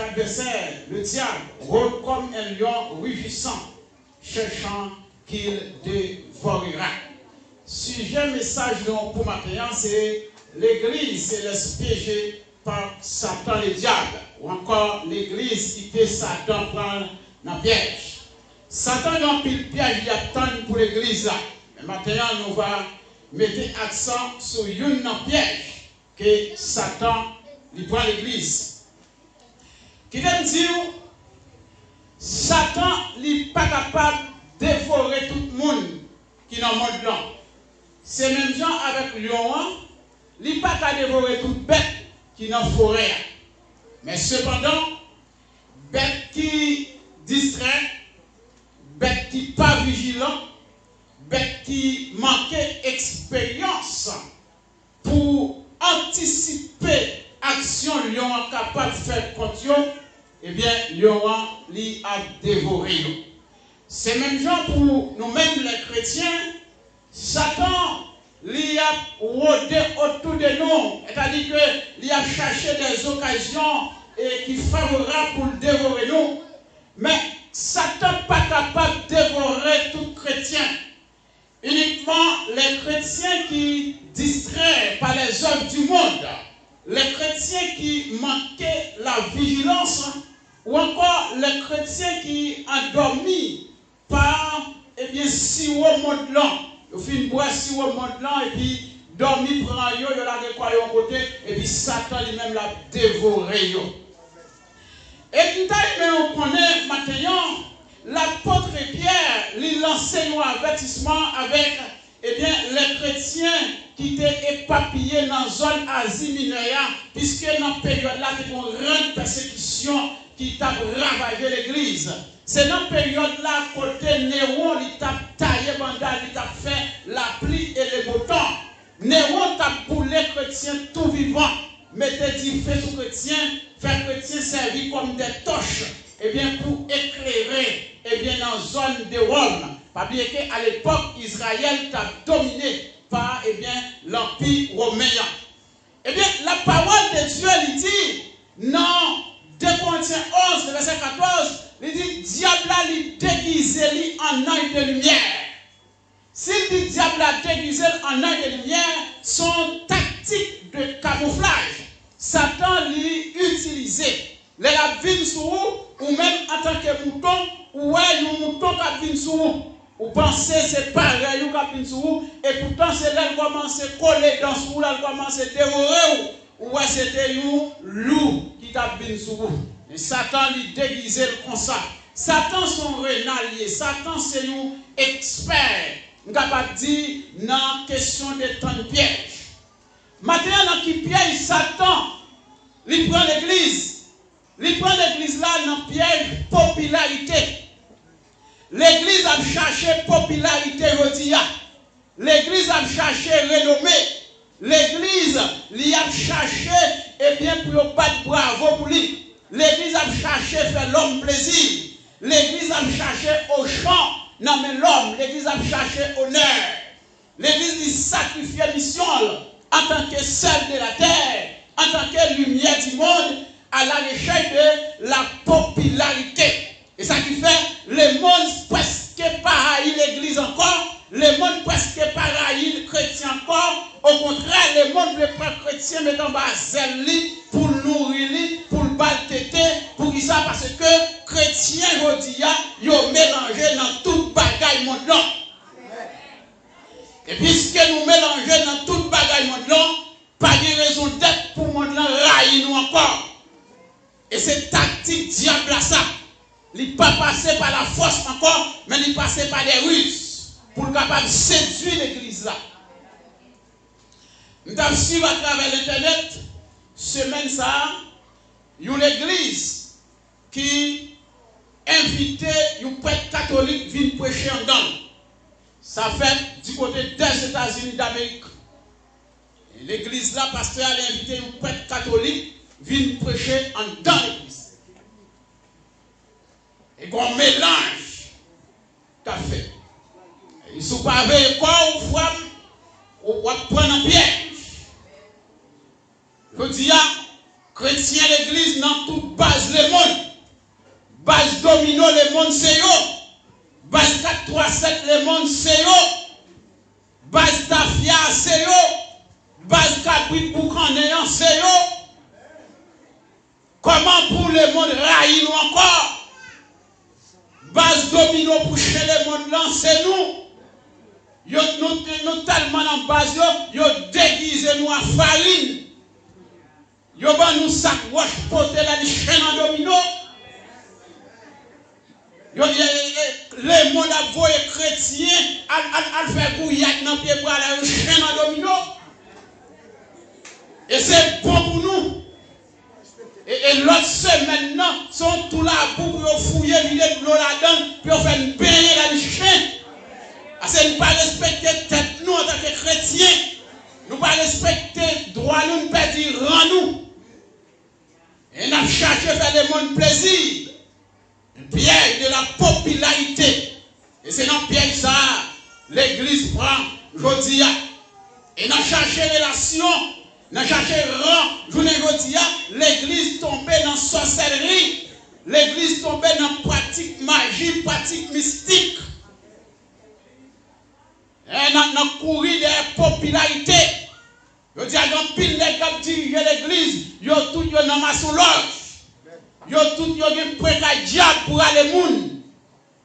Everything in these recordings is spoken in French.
adversaire, le diable, rôde comme un lion rugissant, cherchant qu'il dévorera. Sujet message pour ma cliente, c'est l'église et l'esprit piégé par Satan le diable, ou encore l'église qui fait Satan prendre dans le piège. Satan a pile piège, il attend pour l'église là. Mais maintenant, nous va mettre accent sur une piège que Satan lui prend l'église. Qui veut dire, Satan n'est pas capable de dévorer tout le monde qui est dans le monde là. C'est même gens avec le lion, il n'est pas capable de dévorer toute bête qui est dans la forêt. Mais cependant, bête qui distrait, bête qui n'est pas vigilant, bête qui manquait expérience pour anticiper action lion capable de faire contre eux, eh bien, lion li a dévoré. C'est même genre pour nous-mêmes les chrétiens, Satan li a rôdé autour de nous, c'est-à-dire que li a cherché des occasions qui favorables pour dévorer nous, mais Satan n'est pas capable de dévorer tout chrétien. Uniquement les chrétiens qui distraient par les œuvres du monde, les chrétiens qui manquaient la vigilance, ou encore les chrétiens qui endormis par, eh bien, si au monde là, ils finissent boire si au monde là, et puis dormi prend yo, yo la quoi yon côté, et puis Satan lui-même l'a dévoré yo. Et tout à l'heure, on connaît maintenant, l'apôtre Pierre lui lançait un avertissement avec, eh bien, les chrétiens qui étaient éparpillés dans la zone Asie mineure, puisque dans la période-là, il y a une grande persécution qui t'a ravagé l'église. C'est dans cette période-là, côté Néron, il t'a taillé bandal, il t'a fait la pluie et le beau temps. Néron t'a boulé les chrétiens tout vivant, mettait du feu sur les chrétiens, faire les chrétiens servir comme des torches, eh bien, pour éclairer, eh bien, dans la zone de Rome. Pas bien qu'à l'époque, Israël t'a dominé par, eh bien, l'Empire romain. Eh bien, la parole de Dieu, il dit, non, 2 Corinthiens 11, verset 14, il dit, diable a déguisé en ange de lumière. S'il dit diable a déguisé en ange de lumière, son tactique de camouflage, Satan lui utilisé. Les lavines sur vous, ou même en tant que mouton, ou un mouton qui vient sur vous. Vous pensez que c'est pareil, ou qui sur vous, et pourtant c'est là qu'il commence à coller dans vous, là qu'il commence à dévorer, ou c'était un loup qui t'a venu sur vous. Et Satan lui déguisé comme ça. Satan son renalier, Satan c'est un expert. On va pas dire non question de temps de piège. Maintenant, dans qui piège Satan, il prend l'église. Il prend l'église là dans piège popularité. L'église a cherché popularité aujourd'hui. L'église a cherché renommée. L'église lui a cherché, eh bien, pour battre bravo pour lui. L'église a cherché faire l'homme plaisir. L'église a cherché au champ. Non, mais l'homme, l'église a cherché honneur. L'église lui sacrifiait mission en tant que sel de la terre, en tant que lumière du monde, à la recherche de la popularité. Et ça qui fait, le monde presque pas haï l'église encore, le monde presque pas haï le chrétien encore. Au contraire, le monde veut pas chrétien mettre en bas zèle pour nourrir, pour le baltéter, pour ça, parce que chrétien aujourd'hui, ils ont mélangé dans toute bagaille monde là. Et puisque nous mélangeons dans toute bagaille monde là, pas de raison d'être pour monde là railler nous encore. Et c'est tactique diable à ça. Il n'est pas passé par la force encore, mais il est passé par des ruses pour être capable de séduire l'église là. Nous avons suivi à travers l'internet, semaine ça, une église qui invitait un prêtre catholique à venir prêcher en dedans. Ça fait du côté des États-Unis d'Amérique. L'église là, pasteur a invité un prêtre catholique à venir prêcher en dedans l'église. Et qu'on mélange qu'a fait. Ils ne sont pas avec quoi ou femme, ou prendre un piège. Je dis, chrétien l'église dans toute base le monde. Base domino, le monde c'est yo. Base 437, le monde c'est yo. Base Tafia, c'est yo. Base Cabrit Boucanéan, c'est yo. Comment pour le monde raïl ou encore? Base domino pour chez le monde là, c'est nous. Nous tellement en base, yo déguisé nous en farine. Yo ban nous sac roche pote la chaîne en domino. Le monde a voyé chrétien à faire bouillir dans pied pour aller chaîne en domino. Et c'est bon pour nous. Et l'autre semaine, maintenant, sont tous là pour fouiller, vider de l'eau là-dedans, puis on fait une baigner dans le chien. C'est ne pas respecter tête nous en tant que chrétiens. Nous ne pas respecter droit nous, nous pas dire rend nous. Et nous avons cherché à faire le monde plaisir. Un piège de la popularité. Et c'est dans le piège ça, l'église prend, je dis, et nous avons cherché relation. Nous cherché rang, je vous dis, l'église tombée dans la sorcellerie, l'église tombée dans la pratique magie, pratique mystique. Et dans le courrier de la popularité, je dis à un pile de qui dirigent l'église, ils ont tout dans ma soulage. Ils ont tout un prêt à diable pour aller moun.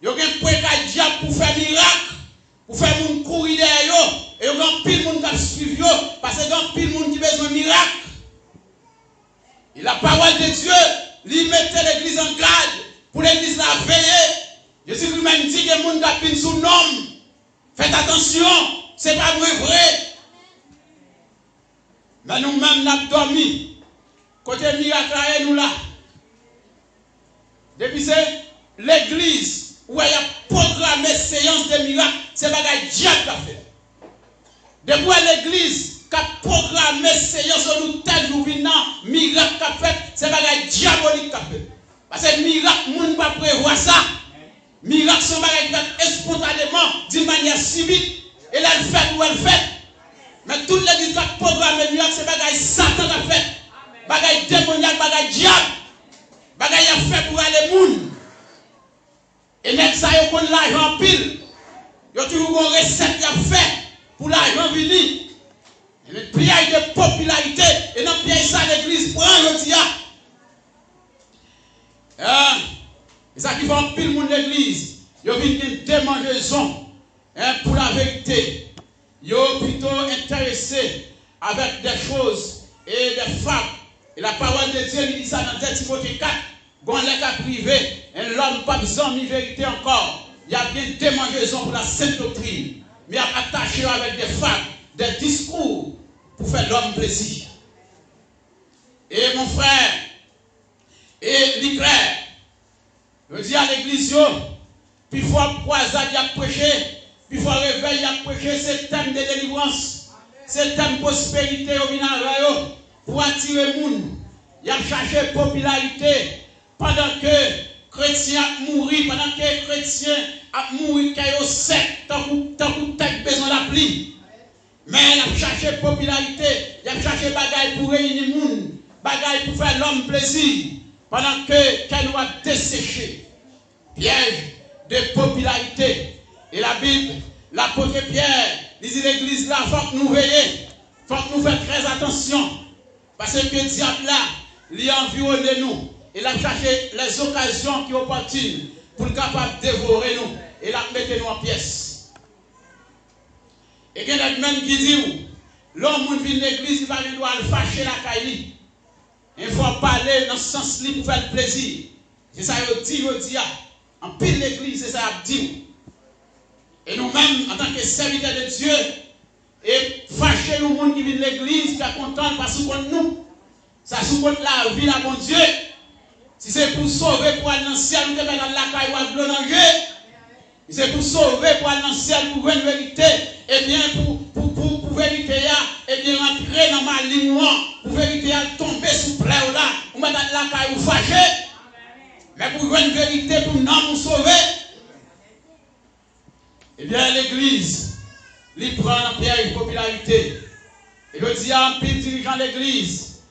Ils ont un prêt à diable pour faire miracle, pour faire moun courir derrière eux. Et il y a un pile de monde qui suit parce qu'il y a un pile de monde qui a besoin de miracle. Et la parole de Dieu, lui mettait l'église en garde pour l'église la veiller. Jésus lui-même dit que les gens qui ont sous nom. Faites attention, ce n'est pas vrai. Mais nous-mêmes, nous avons dormi. Côté miracle, nous là. Depuis c'est l'église où il y a programmé séance de miracles, c'est pas que Dieu a fait. Depuis l'église qui a programmé séance de tel jour venant, miracle qu'a fait, c'est pas que diabolique qu'a fait. Parce que miracle, nous ne pouvons pas prévoir ça. Miracle, c'est pas que spontanément, d'une manière civile, et là, elle fait ou elle fait. Mais toute l'église qui a programmé miracle, c'est pas que Satan a fait. Bagaille démoniaque, bagaille diable. Bagaille a fait pour aller moun. Et même ça, il y a l'argent pile. Il y a toujours une recette qui a fait pour l'argent venir. Et le piège de popularité. Et dans le piège ça, l'église prend le dia. Et ça qui fait un pile moun l'église. Il y a une démangeaison pour la vérité. Il y a plutôt intéressé avec des choses et des femmes. Et la parole de Dieu lui dit ça dans 2 Timothée 4. Quand les cas privés, l'homme n'a pas besoin de vérité encore. Il y a bien des démangeaisons pour la sainte doctrine. Mais il y a attaché avec des femmes, des discours pour faire l'homme plaisir. Et mon frère, et l'iclair, je dis à l'église, puis il faut croisade, il y a prêché, puis il faut réveil, il y a prêché, c'est thème de délivrance, c'est thème de prospérité au Vinarayo. Pour attirer les gens, il a cherché popularité pendant que les chrétiens mourent, pendant que les chrétiens mourent, qu'ils sont secs, tant que besoin de la pluie. Mais il a cherché popularité, il a cherché bagaille pour réunir les gens, bagaille pour faire l'homme plaisir, pendant que qu'elle doit dessécher. Piège de popularité. Et la Bible, l'apôtre Pierre, dit l'église là, il faut que nous veillions, il faut que nous fassions très attention. Parce que le diable là, il a environné nous. Il a cherché les occasions qui sont opportunes pour être capable de dévorer nous. Et la mettre nous en pièces. Et il y a des gens qui disent, l'homme qui vient de l'église, il va le fâcher la caille. Il faut parler dans ce sens là pour faire plaisir. C'est ça qu'il dit, en pile l'église, c'est ça qu'il dit. Et nous-mêmes, en tant que serviteurs de Dieu, et fâcher le monde qui vient de l'église, qui est content parce que nous, ça supporte la vie de mon Dieu. Si c'est pour sauver, pour aller dans le ciel, nous devons dans la caille ou dans le si c'est pour sauver, pour aller dans le ciel, pour une vérité, et bien pour vérité, et bien rentrer dans ma ligne, pour vérité, tomber sous plaie là, ou mettre dans la caille ou fâcher. Mais pour une vérité, pour nous sauver, et bien l'église, il prend un piège de popularité. Et je dis à un pile dirigeant de l'église,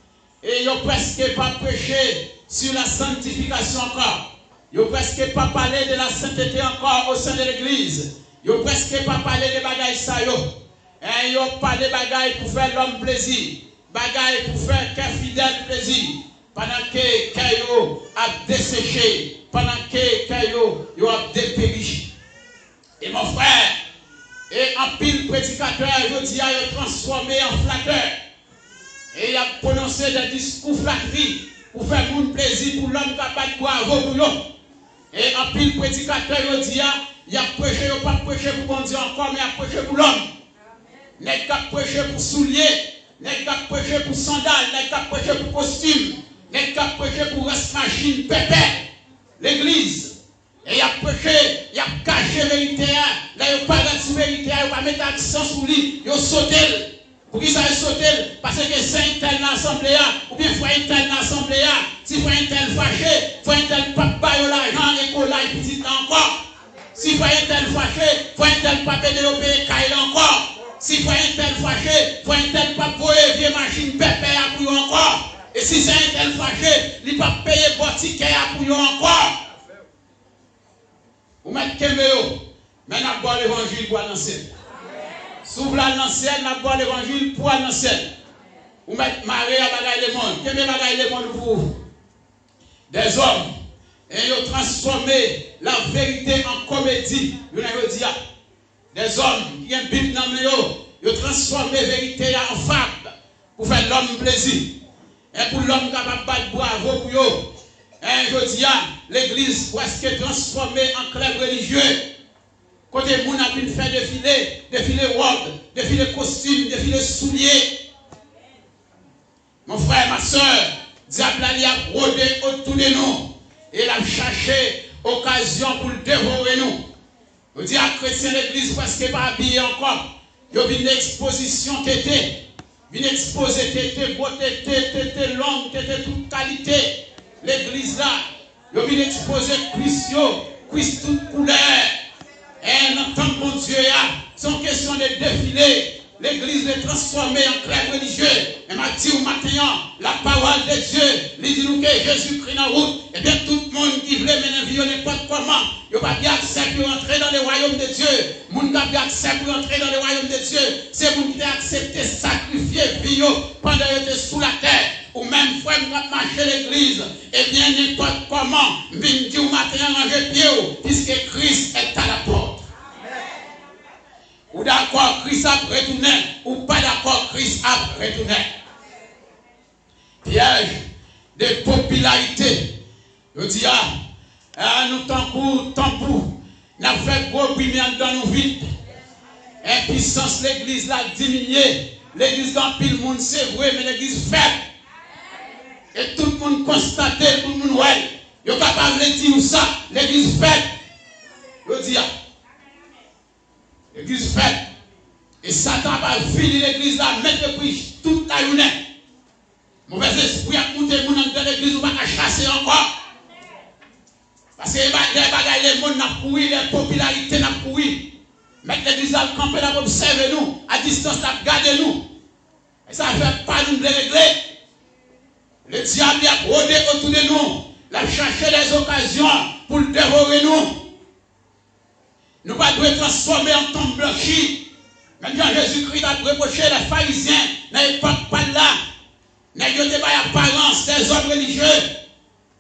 et ils n'ont presque pas prêché sur la sanctification encore. Yo presque pas parlé de la sainteté encore au sein de l'église. Yo presque pas parlé de bagaille ça yo. Yo parlé bagaille pour faire l'homme plaisir. Bagaille pour faire qu'un fidèle plaisir. Pendant que Kayo a desséché. Pendant que Kayo a dépéri. Et mon frère, et en pile prédicateur, je dis, il a transformé en flatteur. Et il a prononcé des discours flatteries pour faire mon plaisir pour l'homme capable de boire pour l'homme. Et en pile prédicateur, je dis, il a prêché, il n'a pas prêché pour bon Dieu encore, mais il a prêché pour l'homme. Il n'a pas prêché pour souliers, il n'a pas prêché pour sandales, il n'a pas prêché pour costume, il n'a pas prêché pour reste machine, pépère, l'église. Et il a prêché, il a caché la vérité. Là, il n'a pas de vérité, il n'a pas mettre l'accent sur lui, il a sauté. Pour qui ça a sauté? Parce que c'est un tel dans l'assemblée, ou bien il faut un tel dans l'assemblée. Si il faut un tel fâché, il faut un tel papa, il a l'argent, et qu'on l'a petit encore. Si il faut un tel fâché, il faut un tel papa développé, il encore. Si il faut un tel fâché, il faut un tel papa, vieux machine, pépé, à pour encore. Et si c'est un tel fâché, il ne peut pas payer bon ticket à pour encore. Vous mettez Kéméo, mais n'a pas l'évangile pour annoncer. S'ouvre l'annoncer, n'a pas l'évangile pour annoncer. Vous mettez Marie à bagaille le monde. Kémé bagaille le monde pour vous. Des hommes, et ils ont transformé la vérité en comédie. Des hommes qui ont une Bible dans le milieu, ils ont transformé la vérité en fable pour faire l'homme plaisir. Et pour l'homme capable de battre bravo pour eux. Et je dis, l'église presque transformée en club religieux. Côté moun a pu faire défiler robe, défiler costume, défiler souliers. Mon frère, ma soeur, diable a rôdé autour de nous. Et il a cherché occasion pour le dévorer nous. Je dis à chrétien l'église presque pas habillé encore. Il y a une exposition tété. Une exposé tété, beauté tété, longue, tété, toute qualité. L'église là, il y a une exposé Christ toute couleur. Et en tant que mon Dieu, c'est une question de défiler. L'église est transformée en club religieux. Et m'a dit au matin, la parole de Dieu, il dit nous que Jésus-Christ en route. Et bien tout le monde qui veut mener vie, n'importe comment, il n'y a pas bien accès pour entrer dans le royaume de Dieu. Moun n'a pas accès pour entrer dans le royaume de Dieu. C'est moun qui a accepté sacrifier vie pendant qu'il était sous la terre. Ou même frère qui marcher l'église. Et bien n'importe comment, il dit au matin, ranger pied, puisque Christ est à la porte. Ou d'accord, Christ a retourné, ou pas d'accord, Christ a retourné. Piège de popularité. Je dis, nous tambour, nous avons fait gros brimian dans nos vies. Impuissance, l'église l'a diminué. L'église dans pile monde, c'est vrai, mais l'église faible. Et tout le monde constate, tout le monde ouais. Il n'est pas capable de dire ça, l'église faible. Je dis, l'église faite. Et Satan va finir l'église là, mettre le prix toute la journée. Mauvais esprit a monté les gens dans l'église, on va chasser encore. Parce que les gens n'a couru, les popularités n'a couru. Mettre l'église à camper, là, observer nous, à distance, là, garder nous. Et ça ne fait pas nous de régler. Le diable a rôdé autour de nous. Il a cherché des occasions pour le dévorer nous. Nous ne devons pas transformer en tombe blanchie. Même quand Jésus-Christ a reproché les pharisiens, n'ayez pas là. N'ayez pas l'apparence des hommes religieux,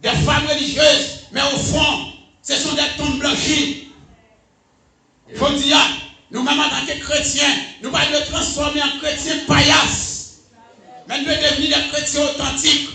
des femmes religieuses, mais au fond, ce sont des tombes blanchies. Je dis, nous-mêmes en tant que chrétiens, nous ne devons pas transformer en chrétiens paillasses. Mais nous devons devenir des chrétiens authentiques.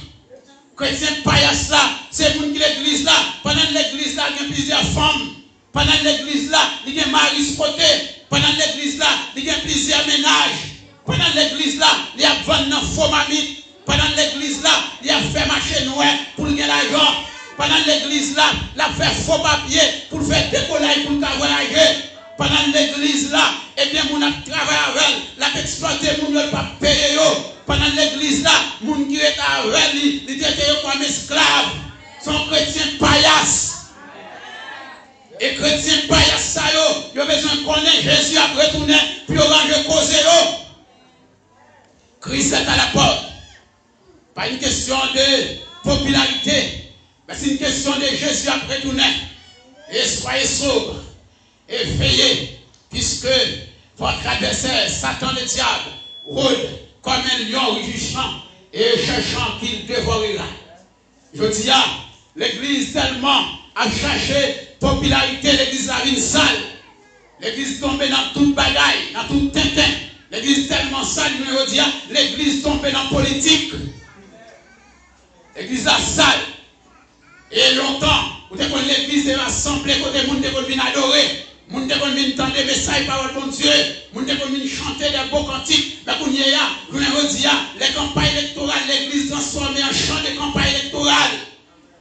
Chrétiens paillasses là, c'est pour l'église là. Pendant l'église là, il y a plusieurs femmes. Pendant l'église là, il y a mari spoté. Pendant l'église là, il y a plusieurs ménages. Pendant l'église là, il y a vendu faux mamite. Pendant l'église là, il y a fait marcher noir pour gagner l'argent. Pendant l'église là, il a fait faux papier pour faire décoller pour voyager. Pendant l'église là, eh bien, mon a travaillé avec, l'a exploité, mon ne pas payer. Pendant l'église là, mon qui est avec lui, il était comme esclave. Son chrétien paillasse. Et chrétien paillasse ça yo, il a besoin de connaître Jésus a retourné, puis il a causé yo. Christ est à la porte. Pas une question de popularité, Mais c'est une question de Jésus à retourner. Et soyez sobres et veillez, puisque votre adversaire, Satan le diable, rôde comme un lion rugissant et cherchant qu'il dévorera. Je dis à l'église tellement a cherché popularité, l'église a une sale. L'église tombée dans toute bagaille, dans tout tintin. L'église tellement sale, je dis à l'église tombée dans politique. L'église a sale. Et longtemps, vous avez l'église est rassemblée côté monde de venir adorer, monde de venir entendre des messages parole de Dieu, monde de venir chanter des beaux cantiques. Mais pour les campagnes électorales, l'église transformée en champ de campagne électorale.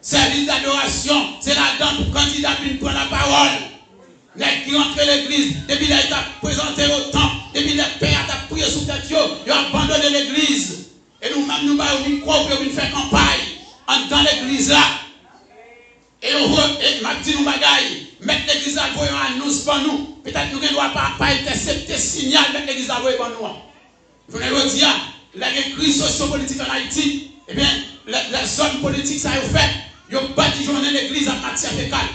Service d'adoration, c'est là-dedans pour candidat qui prend la parole. Les qui rentrent l'église, depuis les états présentés au temple, depuis les pères ont prié sous tête, ils ont abandonné l'église. Et nous-mêmes, nous avons une croix pour faire campagne dans l'église là. Et m'a dit nous bagaille, mettre l'église à voyer un annonce pour nous. Peut-être nous ne doit pas intercepter signal, mettre l'église à voyer pour nous. Je veux dire, la crise sociopolitique en Haïti, eh bien, la zone politique, ça a fait, ils ont badigeonné l'église en matière fécale.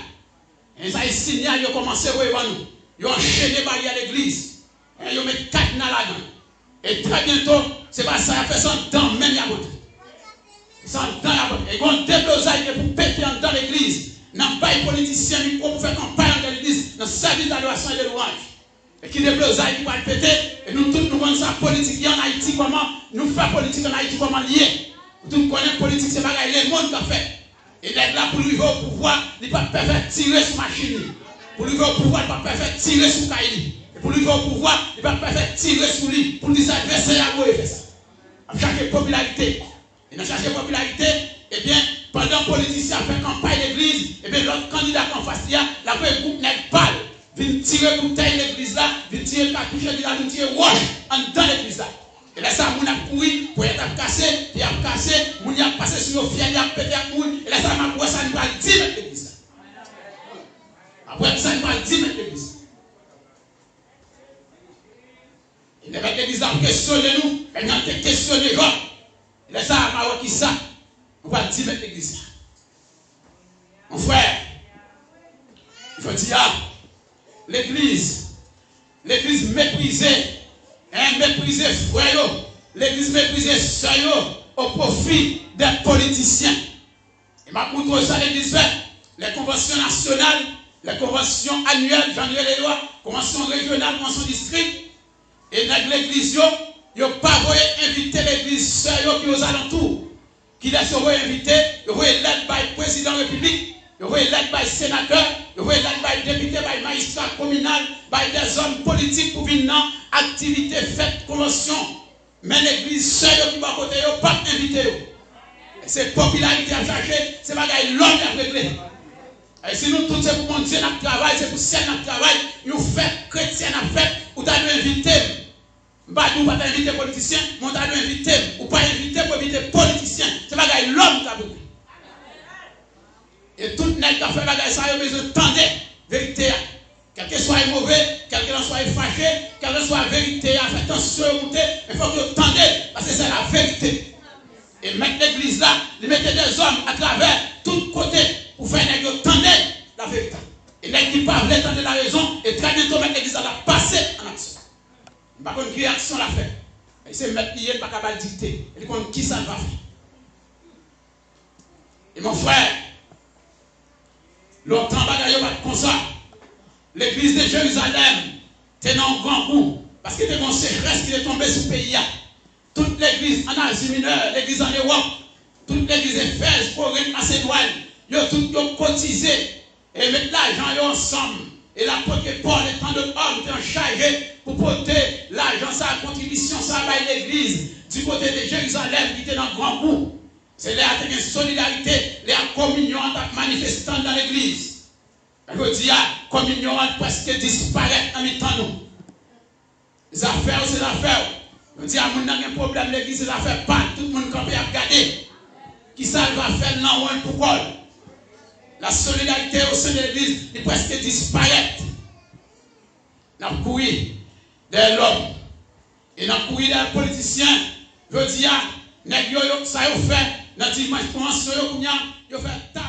Et ça a signal, ils ont commencé à voyer pour nous. Ils ont enchaîné barrière l'église. Et ils ont mis 4 dans là-dedans. Et très bientôt, c'est pas ça, il a fait ça dans même à côté. Et quand on déblosage pour péter dans l'église, n'a pas de politicien pour faire campagne dans l'église, dans le service d'adoration et de louange. Et qui déblosage qui va le péter, et nous tous nous connaissons la politique en Haïti, comment nous faisons politique en Haïti, comment lier. Nous tous connaissons la politique, c'est pas le monde qui a fait. Et là, pour lui au pouvoir, il ne peut pas faire tirer sur machine. Pour lui au pouvoir, il ne peut pas faire tirer sur Kaili. Et pour lui au pouvoir, il ne peut pas faire tirer sur lui. Pour lui adversaires à faire ça. À chaque popularité. Et dans chaque popularité, eh bien, pendant que les politiciens font campagne d'église, eh bien, l'autre candidat en face, la groupe n'est pas, vient tirer bouteille l'église là, vient tirer cartouche de la vient tirer roche dans l'église là. Et là, ça, mon a pourri, pour être cassé, il a cassé, mon a passé sur le fiel, il a pété à courir, et là, ça m'a pour ça, nous va 10 mètres l'église là. Après ça, nous va 10 mètres l'église. Et l'église là, questionne nous, elle a questionné les gens. Les ça, qui ça, on va 10 mètres l'église. Mon frère, il faut dire, l'église méprisée, méprisée frère, l'église méprisée sœur au profit des politiciens. Et ma montre ça, l'église fait, les conventions nationales, les conventions annuelles, j'en ai les lois, conventions régionales, conventions district, et l'église, ils n'ont pas voulu inviter l'église sœur qui est aux alentours. Qui laisse inviter, ils vont l'aide par le président de la République, ils vont l'aide par le sénateur, ils vont l'aide par le député, par le magistrat communal, par des hommes politiques pour venir dans activité, fête, convention. Mais l'église sœur qui va à côté, ils n'ont pas invité. C'est popularité à chercher, c'est pas l'homme à régler. Et si nous tous, c'est pour mon Dieu notre travail, c'est pour ciel notre travail, nous faisons chrétien notre fête, ou t'as invité. Badou pas inviter politicien, mon t'as invité, ou pas inviter pour inviter politicien. C'est pas l'homme qui a besoin. Et tout le monde qui a fait bagage ça, il a besoin de tendre vérité. Quel que soit mauvais, quel que soit fâché, quel que soit vérité, fait attention à monter, il faut que vous tendez, parce que c'est la vérité. Et mettre l'église là, il mettait des hommes à travers tous côtés pour faire tendre la vérité. Et les qui parlent tendre la raison, et très bientôt mettre l'église à la passer en action. Par contre, quelle action la fait? Et c'est mettre lié, pas capable de dicter. Et comme qui ça va faire? Et mon frère, longtemps, bagaille pas comme ça. L'église de Jérusalem était dans un grand coup. Parce que c'était une sécheresse qui est tombée sur le pays. Toute l'église en Asie mineure, l'église en Europe, toute l'église Éphèse, Corinthe, Macédoine, ils ont tout cotisé et mettre l'argent ensemble. Et l'apôtre Paul et tant d'autres hommes étaient chargés pour porter l'argent, sa contribution, ça va l'église du côté de Jérusalem qui était dans le grand bout. C'est là qu'il y a une solidarité, la communion entre manifestants dans l'église. Je dis, la communion a presque disparaître en mi-temps nous. Les affaires, c'est les affaires. Je dis, il y a un problème, l'église, c'est l'affaire pas. Tout le monde peut regarder. Qui ça va faire non ou pourquoi? La solidarité au sein de l'église est presque disparaître. Nous avons couru des l'homme. Et nous avons couru des politiciens. Je dis, ça a fait, dans la dimension, ils ont fait